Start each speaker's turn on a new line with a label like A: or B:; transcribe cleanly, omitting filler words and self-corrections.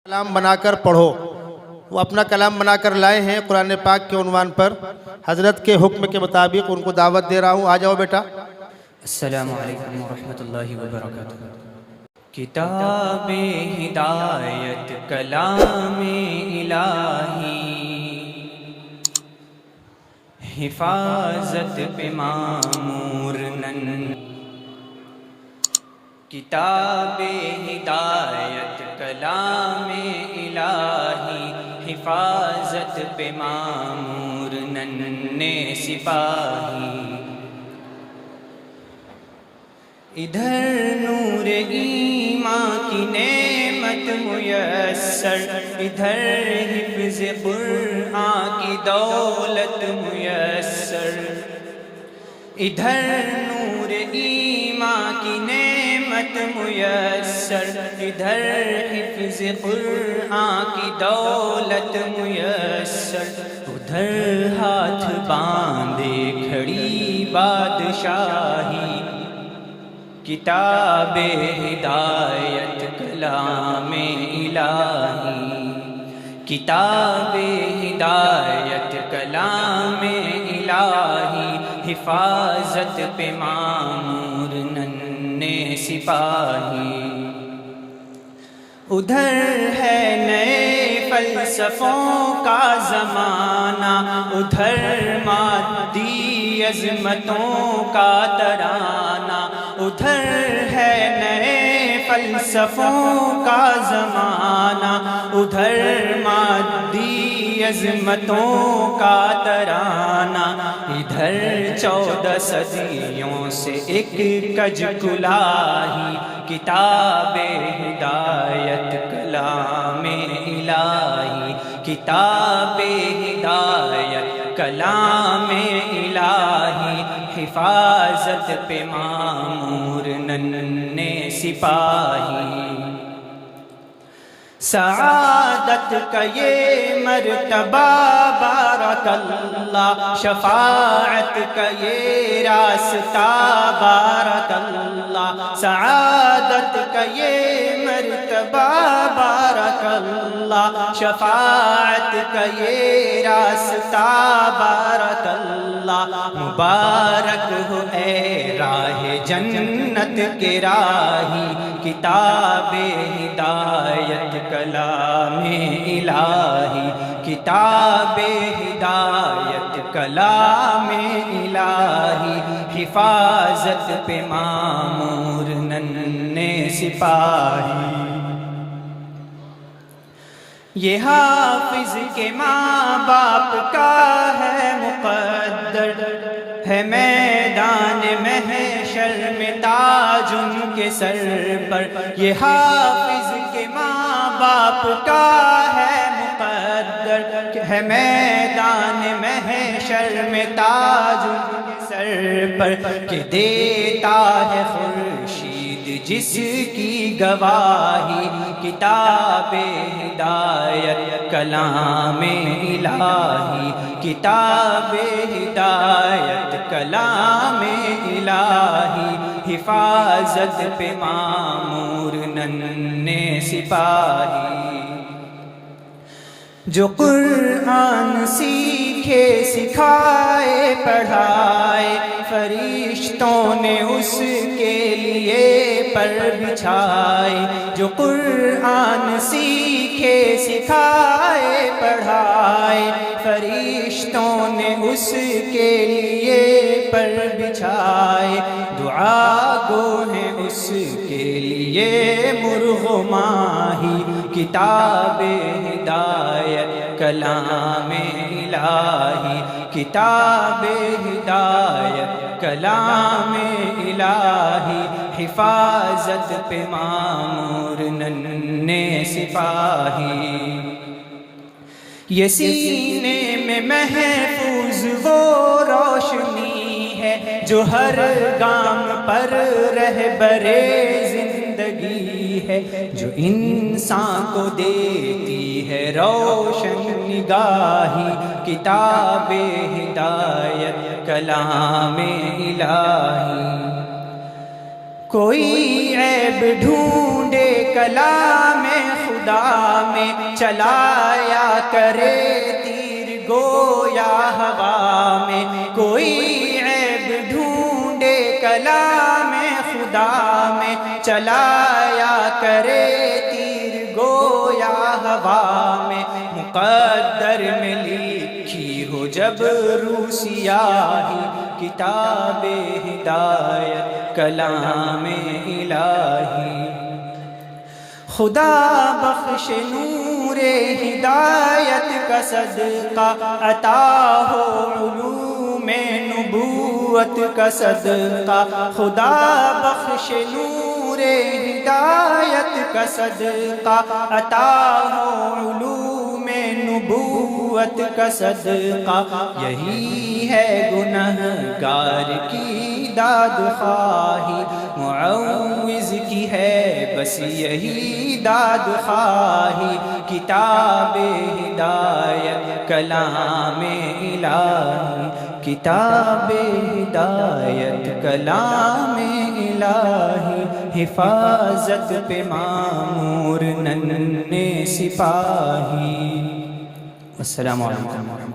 A: کلام بنا کر پڑھو. وہ اپنا کلام بنا کر لائے ہیں قرآن پاک کے عنوان پر. حضرت کے حکم کے مطابق ان کو دعوت دے رہا ہوں. آ جاؤ بیٹا.
B: السلام علیکم ورحمۃ اللہ وبرکاتہ. کتاب ہدایت کلام الہی، حفاظت پہ معمور نن. کتاب ہدایت کلام الہی، حفاظت پہ معمور نن سپاہی. ادھر نور ایمان کی نعمت میسر، ادھر حفظ قرآن کی دولت میسر. ادھر نور ایمان کی نعمت میسر، ادھر حفظ قرآن کی دولت میسر. ادھر ہاتھ باندھے کھڑی بادشاہی، کتاب ہدایت کلام الہی. کتاب ہدایت کلام الہی، حفاظت پہ معمور ننھے سپاہی. ادھر ہے نئے فلسفوں کا زمانہ، ادھر مادی عظمتوں کا ترانہ. ادھر ہے نئے فلسفوں کا زمانہ، ادھر مادی عظمتوں کا ترانہ. ادھر 14 صدیوں سے ایک کج کلاہی، کتاب ہدایت کلام الہی. کتاب ہدایت کلام الہی، حفاظت پہ معمور ننھے سپاہی. سعادت کا یہ مرتبہ بارک اللہ، شفاعت کا یہ راستہ بارک اللہ. سعادت کا یہ مرتبہ بارک اللہ، شفاعت کا یہ راستہ بارک اللہ. مبارک ہو اے راہ جنت کے راہی، کتاب ہدایت کلام الہی. کتاب ہدایت کلام الہی، حفاظت پہ معمور ننھے سپاہی. یہ حافظ کے ماں باپ کا ہے مقدر، ہے میدان محشر میں تاج ان کے سر پر. یہ حافظ کے ماں باپ کا ہے مقدر، ہے میدان محشر میں تاج ان کے سر پر. کہ دیتا ہے خورشید جس کی گواہی، کتاب ہدایت کلام الہی. کتاب ہدایت کلام الہی، حفاظت پہ معمور ننھے سپاہی. جو قرآن سیکھے سکھائے پڑھائے، فرشتوں نے اس کے لیے پر بچھائے. جو قرآن سیکھے سکھائے پڑھائے، فرشتوں نے اس کے لیے پر بچھائے. دعا گو ہیں اس کے لیے مرغ و ماہی، کتاب ہدایت کلام الہی. کتاب ہدایت کلام الہی، حفاظت پہ معمور ننھے سپاہی. یہ سینے میں محفوظ وہ روشنی ہے جو ہر گام پر رہبر زندگی لگی ہے، جو انسان کو دیتی ہے روشن نگاہی، کتاب ہدایت کلام الہی۔ کوئی عیب ڈھونڈے کلام خدا میں، چلایا کرے تیر گویا ہوا میں۔ کوئی عیب ڈھونڈے کلام خدا میں، چلایا کرے تیر گویا ہوا میں۔ مقدر میں لکھی ہو جب روح سیاہی، کتاب ہدایت کلام الہی۔ خدا بخش نور ہدایت کا صدقہ، عطا ہو علوم نبوت کا صدقہ۔ خدا بخش نور ہدایت کا صدقہ، عطا ہو علوم نبوت کا صدقہ۔ یہی ہے گنہگار کی داد خواہی، معوذ کی ہے بس یہی داد خواہی، کتاب ہدایت کلام الہی، کتاب ہدایت کلام الہی۔ حفاظت پہ معمور ننھے سپاہی۔ السلام علیکم۔